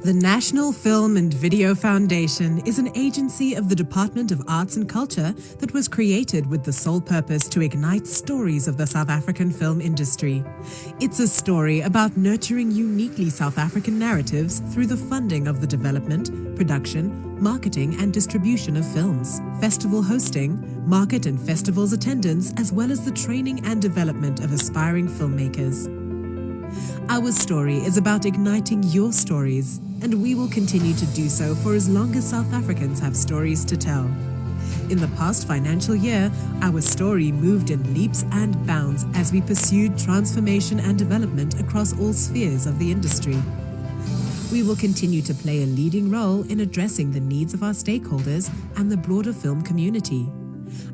The National Film and Video Foundation is an agency of the Department of Arts and Culture that was created with the sole purpose to ignite stories of the South African film industry. It's a story about nurturing uniquely South African narratives through the funding of the development, production, marketing and distribution of films, festival hosting, market and festivals attendance, as well as the training and development of aspiring filmmakers. Our story is about igniting your stories, and we will continue to do so for as long as South Africans have stories to tell. In the past financial year, our story moved in leaps and bounds as we pursued transformation and development across all spheres of the industry. We will continue to play a leading role in addressing the needs of our stakeholders and the broader film community.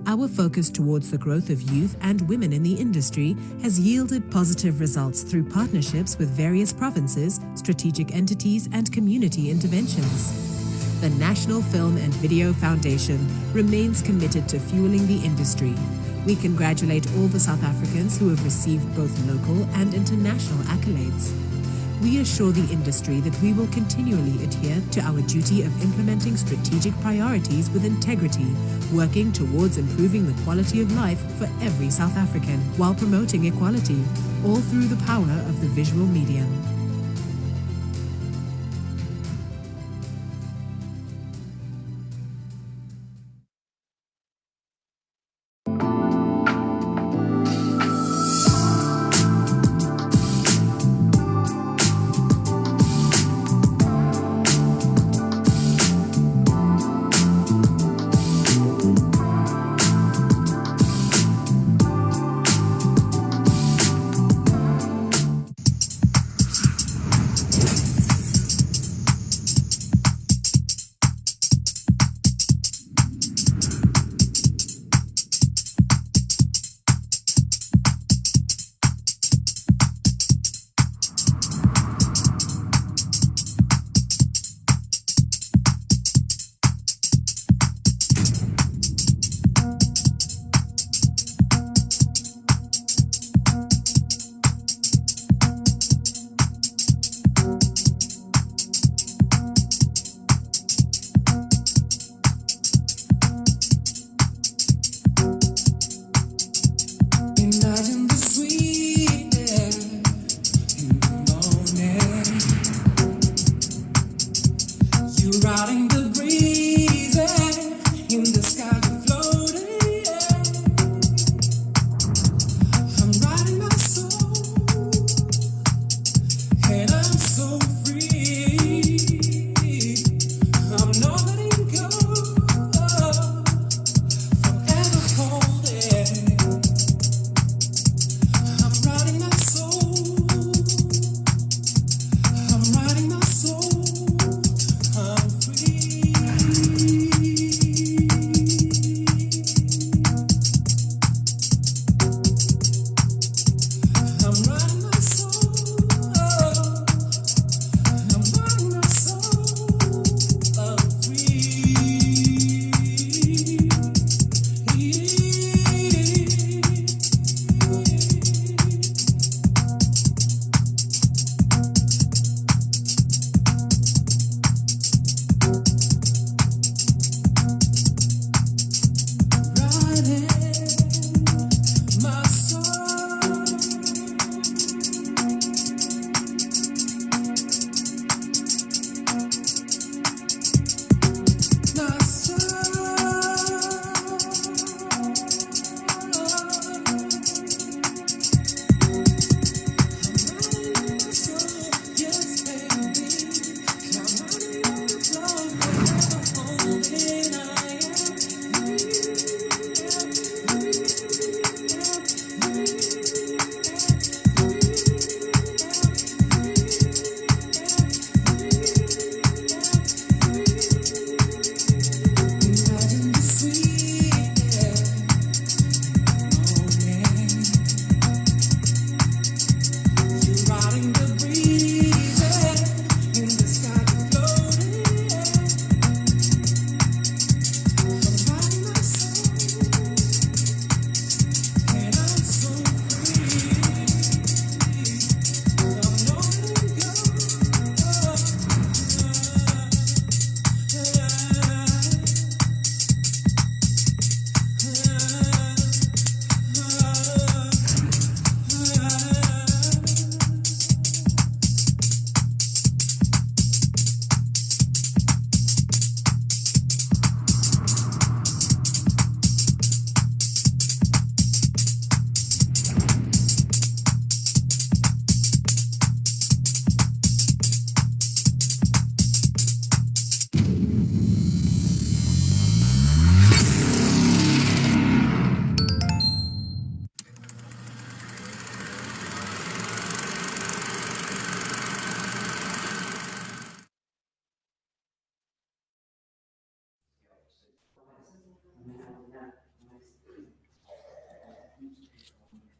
Our focus towards the growth of youth and women in the industry has yielded positive results through partnerships with various provinces, strategic entities, and community interventions. The National Film and Video Foundation remains committed to fueling the industry. We congratulate all the South Africans who have received both local and international accolades. We assure the industry that we will continually adhere to our duty of implementing strategic priorities with integrity, working towards improving the quality of life for every South African while promoting equality, all through the power of the visual medium.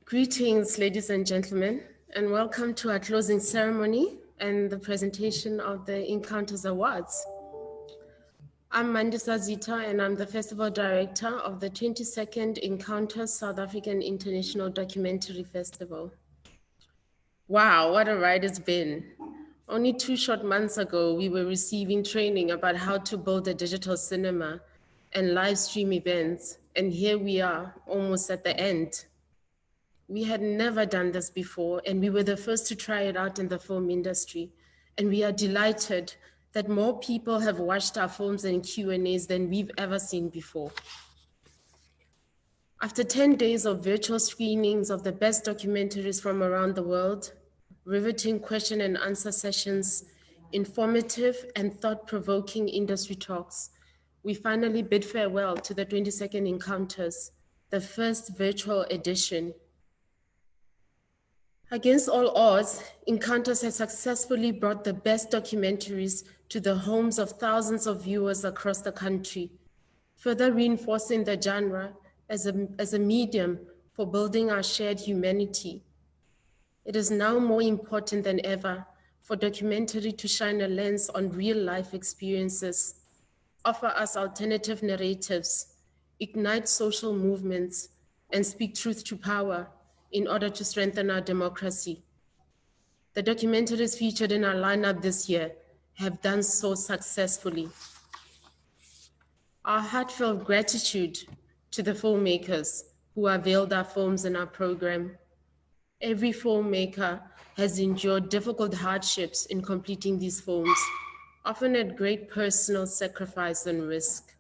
Greetings, ladies and gentlemen, and welcome to our closing ceremony and the presentation of the Encounters Awards. I'm Mandisa Zita, and I'm the Festival Director of the 22nd Encounters South African International Documentary Festival. Wow, what a ride it's been. Only 2 short months ago, we were receiving training about how to build a digital cinema and live stream events, and here we are, almost at the end. We had never done this before, and we were the first to try it out in the film industry. And we are delighted that more people have watched our films and Q&As than we've ever seen before. After 10 days of virtual screenings of the best documentaries from around the world, riveting question and answer sessions, informative and thought-provoking industry talks, we finally bid farewell to the 22nd Encounters, the first virtual edition. Against all odds, Encounters has successfully brought the best documentaries to the homes of thousands of viewers across the country, further reinforcing the genre as a medium for building our shared humanity. It is now more important than ever for documentary to shine a lens on real-life experiences, offer us alternative narratives, ignite social movements, and speak truth to power in order to strengthen our democracy. The documentaries featured in our lineup this year have done so successfully. Our heartfelt gratitude to the filmmakers who availed our films in our program. Every filmmaker has endured difficult hardships in completing these films, often at great personal sacrifice and risk.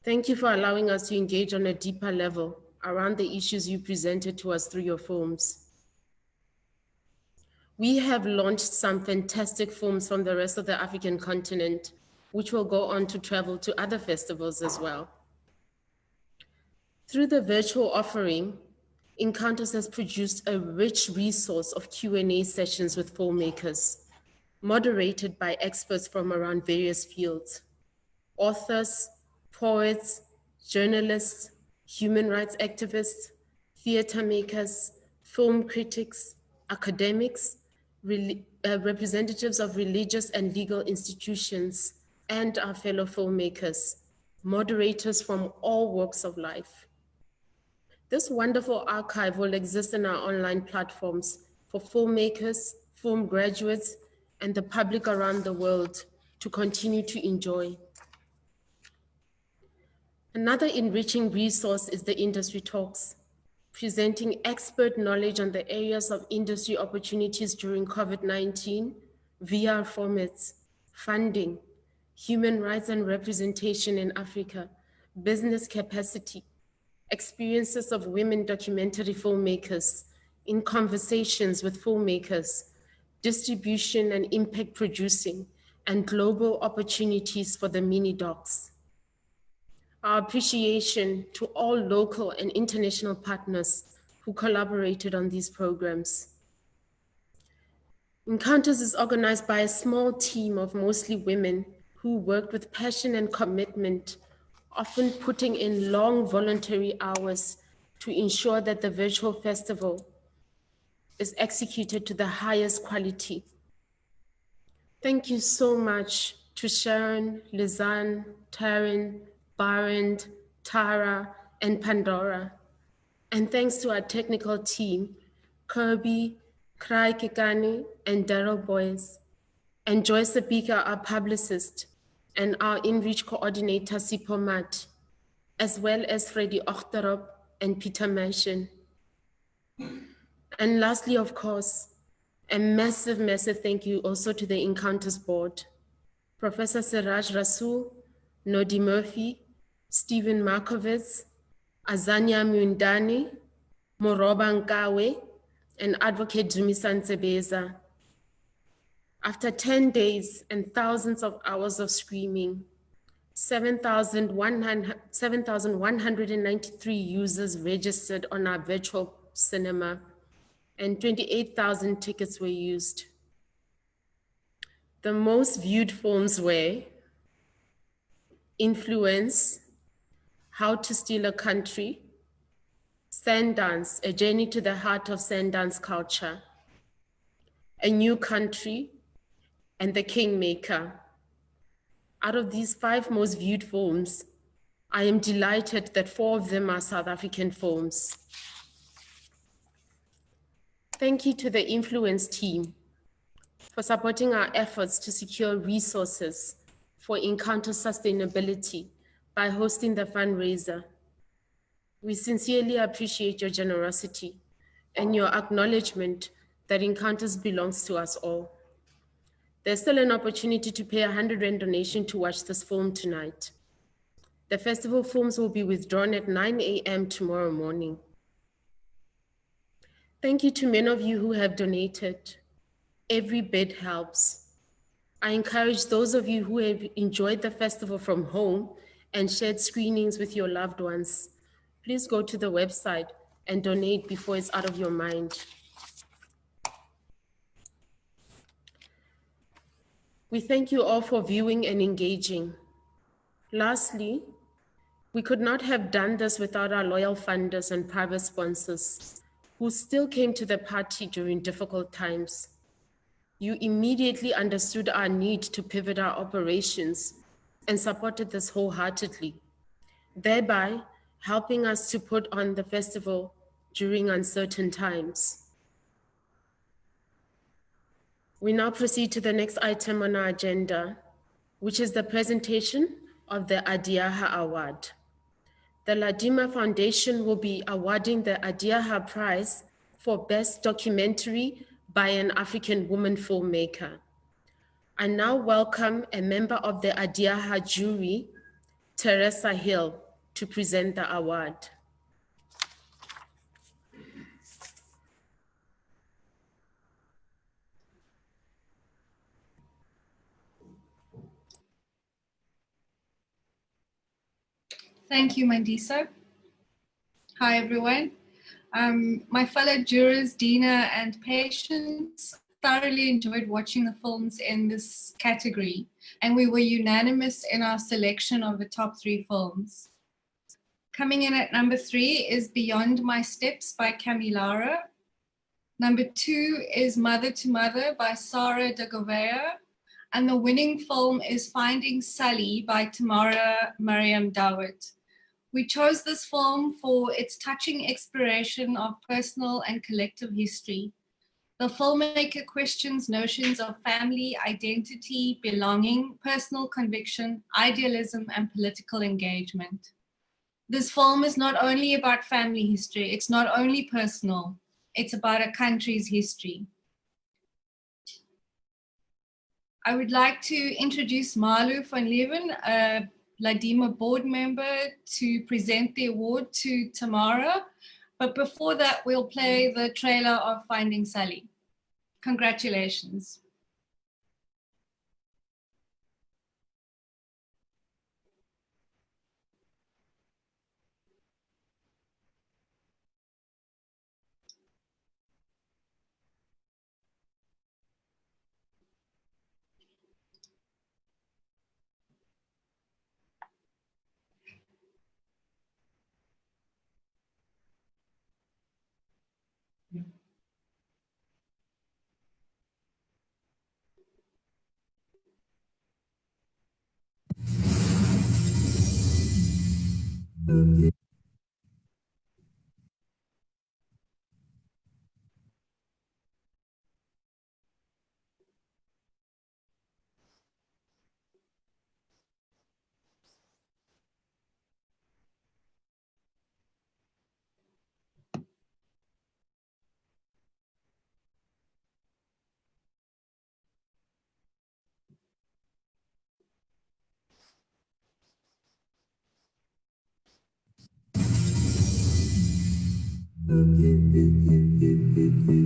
Thank you for allowing us to engage on a deeper level around the issues you presented to us through your films. We have launched some fantastic films from the rest of the African continent, which will go on to travel to other festivals as well. Through the virtual offering, Encounters has produced a rich resource of Q&A sessions with filmmakers, moderated by experts from around various fields, authors, poets, journalists, human rights activists, theater makers, film critics, academics, representatives of religious and legal institutions, and our fellow filmmakers, moderators from all walks of life. This wonderful archive will exist in our online platforms for filmmakers, film graduates, and the public around the world to continue to enjoy. Another enriching resource is the Industry Talks, presenting expert knowledge on the areas of industry opportunities during COVID-19, VR formats, funding, human rights and representation in Africa, business capacity, experiences of women documentary filmmakers in conversations with filmmakers, distribution and impact producing, and global opportunities for the mini docs. Our appreciation to all local and international partners who collaborated on these programs. Encounters is organized by a small team of mostly women who worked with passion and commitment, often putting in long voluntary hours to ensure that the virtual festival is executed to the highest quality. Thank you so much to Sharon, Lizanne, Taryn, Barend, Tara, and Pandora. And thanks to our technical team, Kirby, Krai Kekani, and Daryl Boyce, and Joyce Sapika, our publicist, and our InReach coordinator, Sipho Mat, as well as Freddie Ochterop and Peter Manchin. And lastly, of course, a massive, massive thank you also to the Encounters Board, Professor Siraj Rasool, Nodi Murphy, Stephen Markovitz, Azania Mundani, Moroba Nkawe, and Advocate Dumisan Sebeza. After 10 days and thousands of hours of screaming, 7,193 users registered on our virtual cinema, and 28,000 tickets were used. The most viewed films were Influence, How to Steal a Country, Sundance, A Journey to the Heart of Sundance Culture, A New Country, and The Kingmaker. Out of these 5 most viewed films, I am delighted that 4 of them are South African films. Thank you to the Influence team for supporting our efforts to secure resources for Encounter Sustainability by hosting the fundraiser. We sincerely appreciate your generosity and your acknowledgement that Encounters belongs to us all. There's still an opportunity to pay a 100 Rand donation to watch this film tonight. The festival films will be withdrawn at 9 a.m. tomorrow morning. Thank you to many of you who have donated. Every bit helps. I encourage those of you who have enjoyed the festival from home and shared screenings with your loved ones, please go to the website and donate before it's out of your mind. We thank you all for viewing and engaging. Lastly, we could not have done this without our loyal funders and private sponsors who still came to the party during difficult times. You immediately understood our need to pivot our operations and supported this wholeheartedly, thereby helping us to put on the festival during uncertain times. We now proceed to the next item on our agenda, which is the presentation of the Adiaha Award. The Ladima Foundation will be awarding the Adiaha Prize for Best Documentary by an African woman filmmaker. I now welcome a member of the Adiaha jury, Teresa Hill, to present the award. Thank you, Mandisa. Hi, everyone. My fellow jurors, Dina and Patience, thoroughly enjoyed watching the films in this category, and we were unanimous in our selection of the top 3 films. Coming in at number 3 is Beyond My Steps by Kamilara. Number 2 is Mother to Mother by Sarah de Gouveia. And the winning film is Finding Sally by Tamara Mariam Dawit. We chose this film for its touching exploration of personal and collective history. The filmmaker questions notions of family, identity, belonging, personal conviction, idealism, and political engagement. This film is not only about family history, it's not only personal, it's about a country's history. I would like to introduce Malu van Leeuwen, a Ladima board member, to present the award to Tamara. But before that, we'll play the trailer of Finding Sally. Congratulations.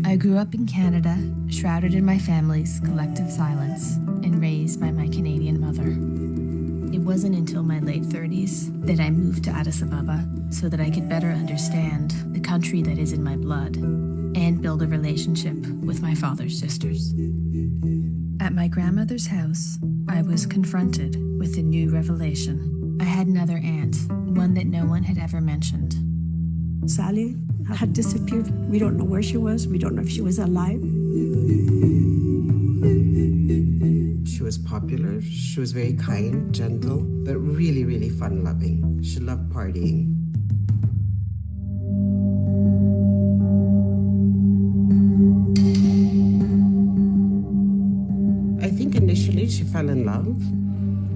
I grew up in Canada, shrouded in my family's collective silence, and raised by my Canadian mother. It wasn't until my late 30s that I moved to Addis Ababa so that I could better understand the country that is in my blood and build a relationship with my father's sisters. At my grandmother's house, I was confronted with a new revelation. I had another aunt, one that no one had ever mentioned. Sally had disappeared. We don't know where she was. We don't know if she was alive. She was popular. She was very kind, gentle, but really, really fun-loving. She loved partying. I think initially she fell in love,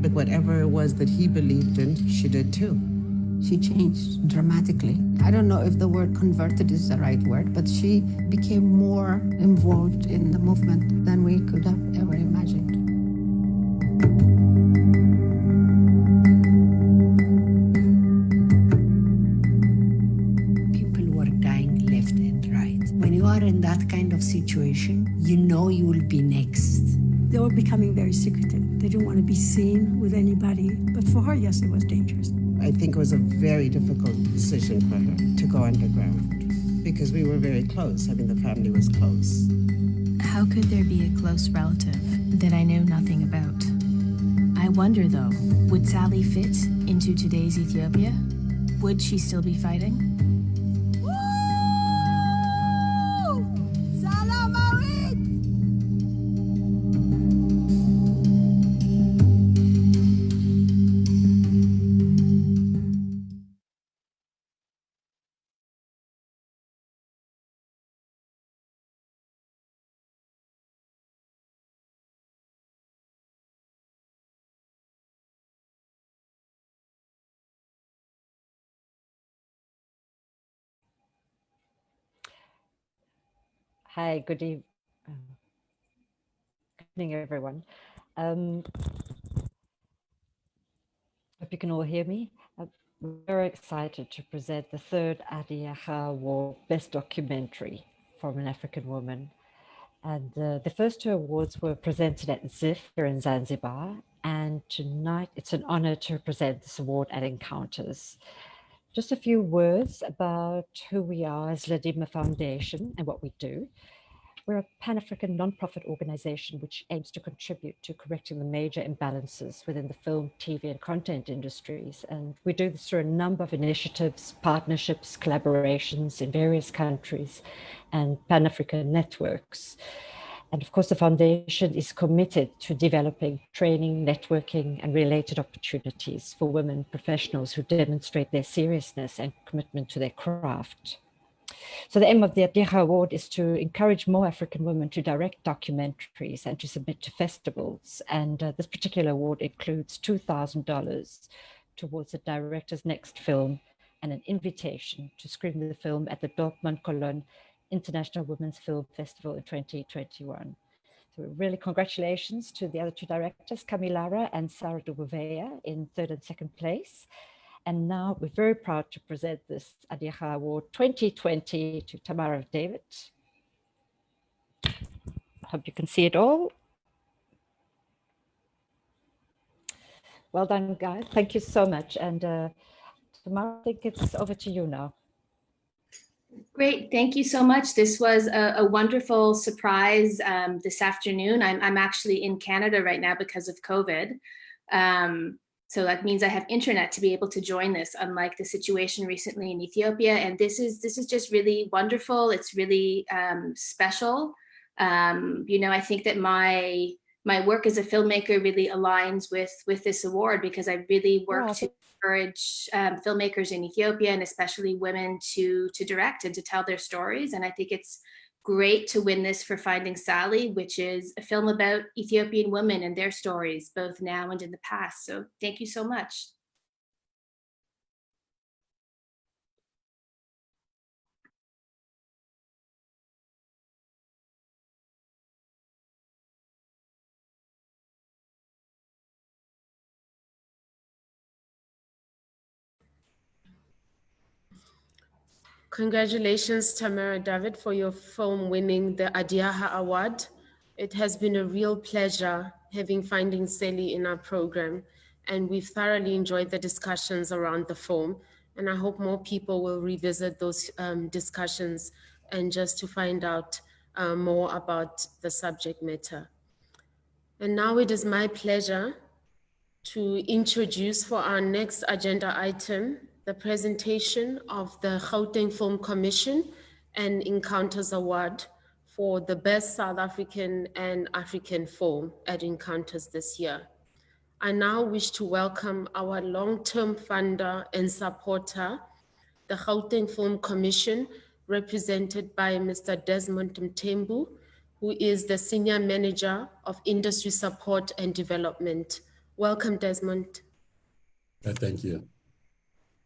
but whatever it was that he believed in, she did too. She changed dramatically. I don't know if the word converted is the right word, but she became more involved in the movement than we could have ever imagined. People were dying left and right. When you are in that kind of situation, you know you will be next. They were becoming very secretive. They didn't want to be seen with anybody. But for her, yes, it was dangerous. I think it was a very difficult decision for her to go underground because we were very close. I mean, the family was close. How could there be a close relative that I know nothing about? I wonder, though, would Sally fit into today's Ethiopia? Would she still be fighting? Hi, good evening, everyone. Hope you can all hear me. I'm very excited to present the third Adiaha Award Best Documentary from an African Woman. And the first two awards were presented at ZIF here in Zanzibar. And tonight it's an honor to present this award at Encounters. Just a few words about who we are as Ladima Foundation and what we do. We're a Pan-African non-profit organization which aims to contribute to correcting the major imbalances within the film, TV, and content industries. And we do this through a number of initiatives, partnerships, collaborations in various countries, and Pan-African networks. And of course, the foundation is committed to developing training, networking, and related opportunities for women professionals who demonstrate their seriousness and commitment to their craft. So the aim of the Adiaha Award is to encourage more African women to direct documentaries and to submit to festivals. And this particular award includes $2,000 towards the director's next film and an invitation to screen the film at the Dortmund Cologne International Women's Film Festival in 2021. So really congratulations to the other two directors, Kamilara and Sarah Dubovea, in third and second place. And now we're very proud to present this Adiaha Award 2020 to Tamara David. I hope you can see it all. Well done, guys. Thank you so much. And Tamara, I think it's over to you now. Great, thank you so much. This was a wonderful surprise this afternoon. I'm actually in Canada right now because of COVID. So that means I have internet to be able to join this, unlike the situation recently in Ethiopia. And this is just really wonderful. It's really special. You know, I think that my work as a filmmaker really aligns with this award because I really work to encourage filmmakers in Ethiopia and especially women to direct and to tell their stories. And I think it's great to win this for Finding Sally, which is a film about Ethiopian women and their stories, both now and in the past. So thank you so much. Congratulations, Tamara David, for your film winning the Adiaha Award. It has been a real pleasure having Finding Sally in our program, and we've thoroughly enjoyed the discussions around the film. And I hope more people will revisit those discussions and just to find out more about the subject matter. And now it is my pleasure to introduce for our next agenda item, the presentation of the Gauteng Film Commission and Encounters Award for the Best South African and African Film at Encounters this year. I now wish to welcome our long-term funder and supporter, the Gauteng Film Commission, represented by Mr. Desmond Mthembu, who is the Senior Manager of Industry Support and Development. Welcome, Desmond. Thank you.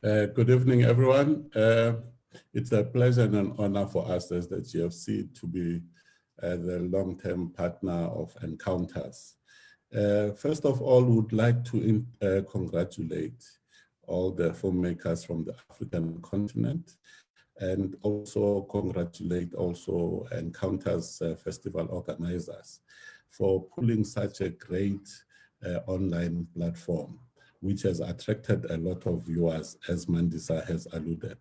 Good evening, everyone. It's a pleasure and an honor for us as the GFC to be the long-term partner of Encounters. First of all, we would like to congratulate all the filmmakers from the African continent, and also congratulate also Encounters festival organizers for pulling such a great online platform, which has attracted a lot of viewers, as Mandisa has alluded.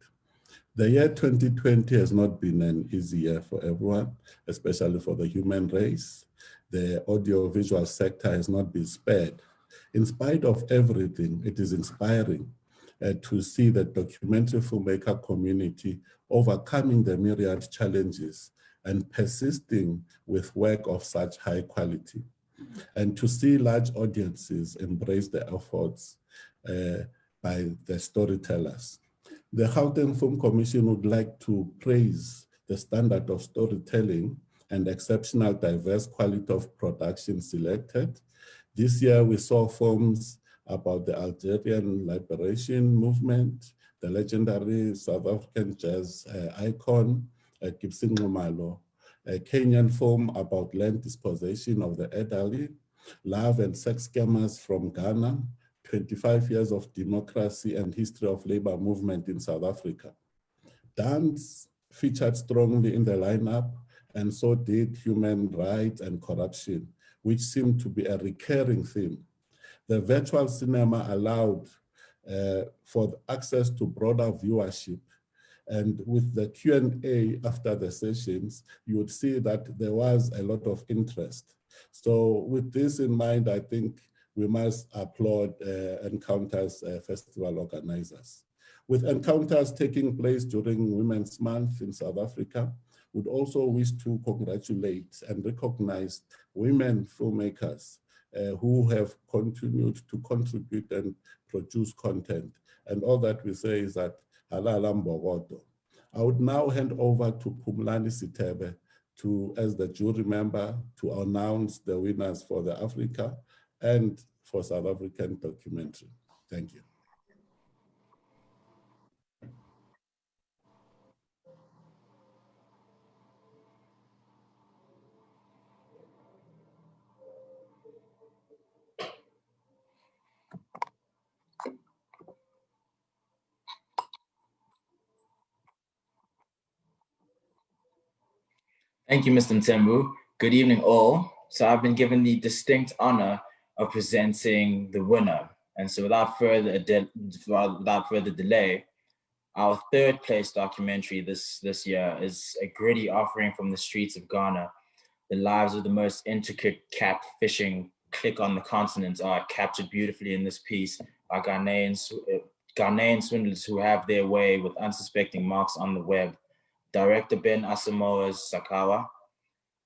The year 2020 has not been an easy year for everyone, especially for the human race. The audiovisual sector has not been spared. In spite of everything, it is inspiring to see the documentary filmmaker community overcoming the myriad challenges and persisting with work of such high quality, and to see large audiences embrace the efforts by the storytellers. The Gauteng Film Commission would like to praise the standard of storytelling and exceptional diverse quality of production selected. This year we saw films about the Algerian liberation movement, the legendary South African jazz icon, Gibson Nxumalo, a Kenyan film about land dispossession of the elderly, love and sex scammers from Ghana, 25 years of democracy and history of labor movement in South Africa. Dance featured strongly in the lineup, and so did human rights and corruption, which seemed to be a recurring theme. The virtual cinema allowed for access to broader viewership. And with the Q&A after the sessions, you would see that there was a lot of interest. So with this in mind, I think we must applaud Encounters festival organizers. With Encounters taking place during Women's Month in South Africa, would also wish to congratulate and recognize women filmmakers who have continued to contribute and produce content. And all that we say is that Halala Mbogodo. I would now hand over to Phumlani Sithebe as the jury member to announce the winners for the Africa and for South African documentary. Thank you. Thank you, Mr. Mthembu. Good evening, all. So I've been given the distinct honor of presenting the winner. And so without further delay, our third place documentary this year is a gritty offering from the streets of Ghana. The lives of the most intricate catfishing clique on the continent are captured beautifully in this piece by Ghanaian swindlers who have their way with unsuspecting marks on the web. Director Ben Asamoah's Sakawa.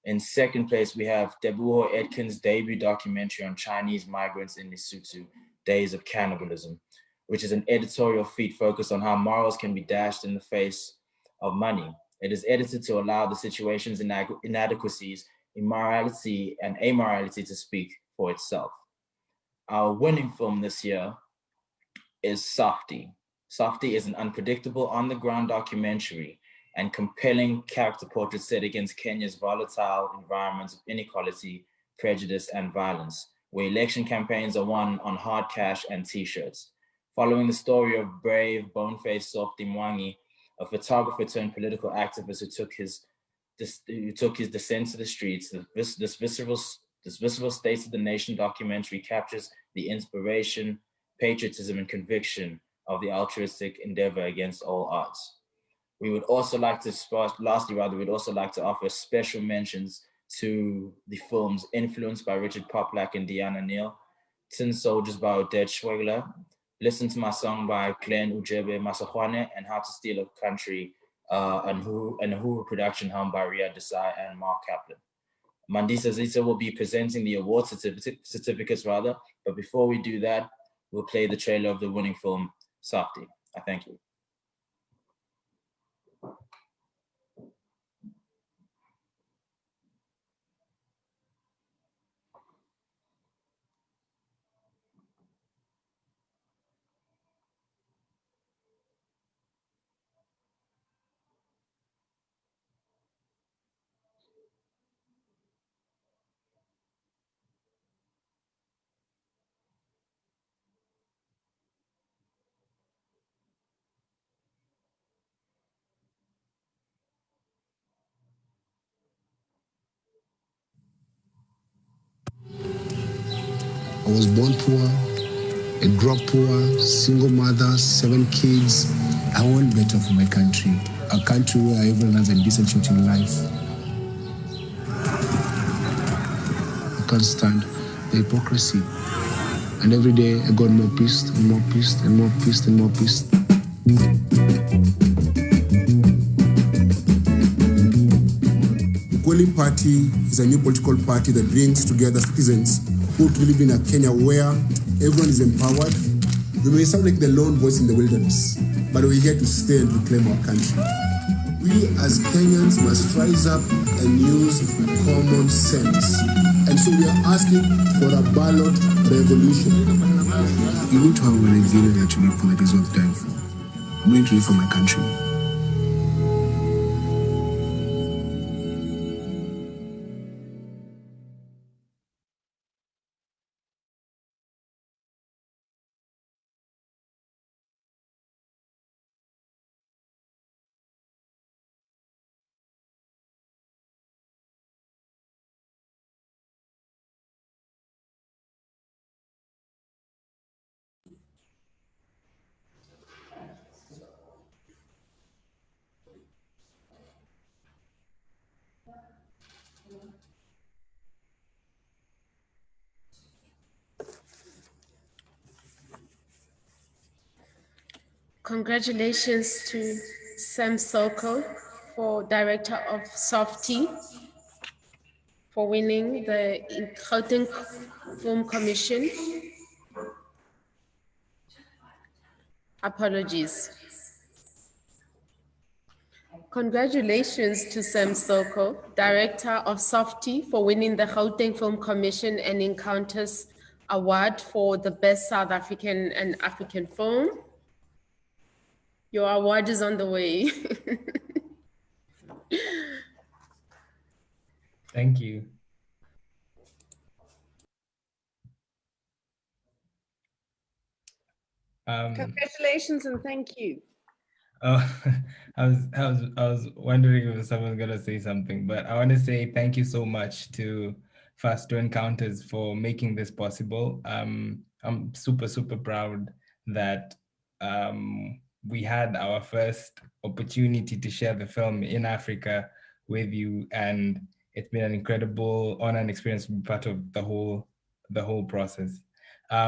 In second place, we have Debuho Edkins' debut documentary on Chinese migrants in Lesotho, Days of Cannibalism, which is an editorial feat focused on how morals can be dashed in the face of money. It is edited to allow the situation's inadequacies, immorality, and amorality to speak for itself. Our winning film this year is Softy. Softy is an unpredictable on-the-ground documentary and compelling character portrait set against Kenya's volatile environment of inequality, prejudice, and violence, where election campaigns are won on hard cash and t-shirts. Following the story of brave, bone-faced Softy Mwangi, a photographer turned political activist who took his descent to the streets, this visceral State of the Nation documentary captures the inspiration, patriotism, and conviction of the altruistic endeavor against all odds. We would also like to, we'd also like to offer special mentions to the films Influenced by Richard Poplack and Deanna Neal, Tin Soldiers by Odette Schwegler, listen to my song by Glenn Ujebe Masahwane and How to Steal a Country, and Who production helm by Riyad Desai and Mark Kaplan. Mandisa Zita will be presenting the award certificates rather, but before we do that, we'll play the trailer of the winning film, Softy. I thank you. I was born poor, I grew up poor, single mother, 7 kids. I want better for my country, a country where everyone has a decent shot in life. I can't stand the hypocrisy. And every day I got more pissed and more pissed and more pissed and more pissed. Kweli Party is a new political party that brings together citizens who live in a Kenya where everyone is empowered. We may sound like the lone voice in the wilderness, but we're here to stay and reclaim our country. We as Kenyans must rise up and use common sense. And so we are asking for a ballot revolution. You need to have an idea that you live for the days of time. I'm going to live for my country. Congratulations to Sam Soko, for Director of Softy, for winning the Gauteng Film Commission. Apologies. Congratulations to Sam Soko, Director of Softy, for winning the Gauteng Film Commission and Encounters Award for the Best South African and African Film. Your award is on the way. Thank you. Congratulations and thank you. Oh, I was wondering if someone's gonna say something, but I want to say thank you so much to Fast2 Encounters for making this possible. I'm super proud that we had our first opportunity to share the film in Africa with you, and it's been an incredible honor and experience to be part of the whole process. I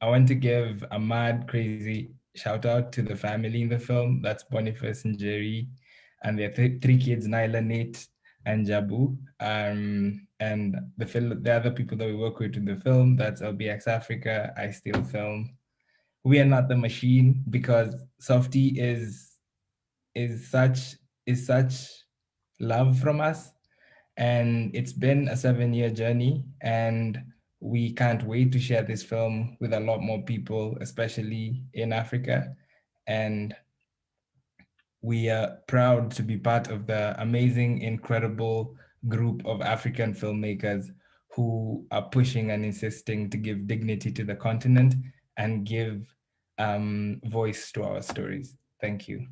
want to give a mad crazy shout out to the family in the film. That's Boniface and Jerry, and their 3 kids, Nyla, Nate, and Jabu. And the other people that we work with in the film, that's LBX Africa, I Still Film. We Are Not the Machine, because Softy is such love from us, and it's been a 7-year journey, and we can't wait to share this film with a lot more people, especially in Africa. And we are proud to be part of the amazing, incredible group of African filmmakers who are pushing and insisting to give dignity to the continent and give voice to our stories. Thank you.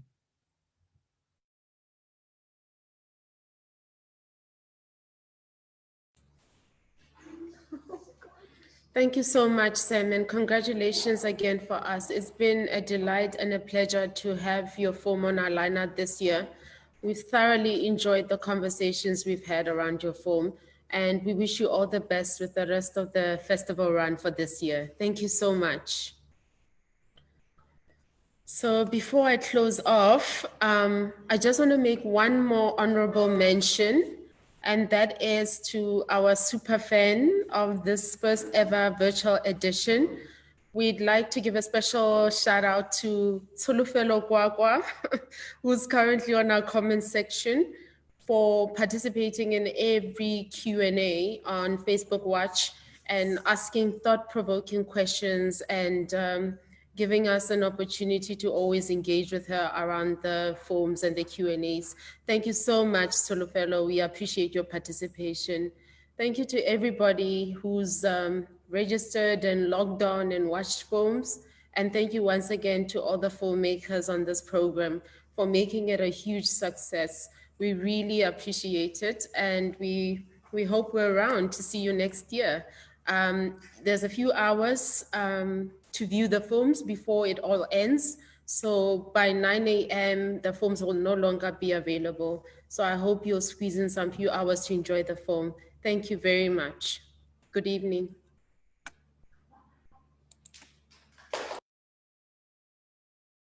Thank you so much, Sam, and congratulations again for us. It's been a delight and a pleasure to have your film on our lineup this year. We've thoroughly enjoyed the conversations we've had around your film, and we wish you all the best with the rest of the festival run for this year. Thank you so much. So before I close off, I just want to make one more honorable mention, and that is to our super fan of this first ever virtual edition. We'd like to give a special shout out to Tsolofelo Kwakwa, who's currently on our comment section, for participating in every Q&A on Facebook Watch and asking thought-provoking questions and giving us an opportunity to always engage with her around the forums and the Q&As. Thank you so much, Tsolofelo. We appreciate your participation. Thank you to everybody who's registered and logged on and watched forums. And thank you once again to all the filmmakers on this program for making it a huge success. We really appreciate it, and we hope we're around to see you next year. There's a few hours to view the films before it all ends. So by 9 a.m., the films will no longer be available. So I hope you'll squeeze in some few hours to enjoy the film. Thank you very much. Good evening.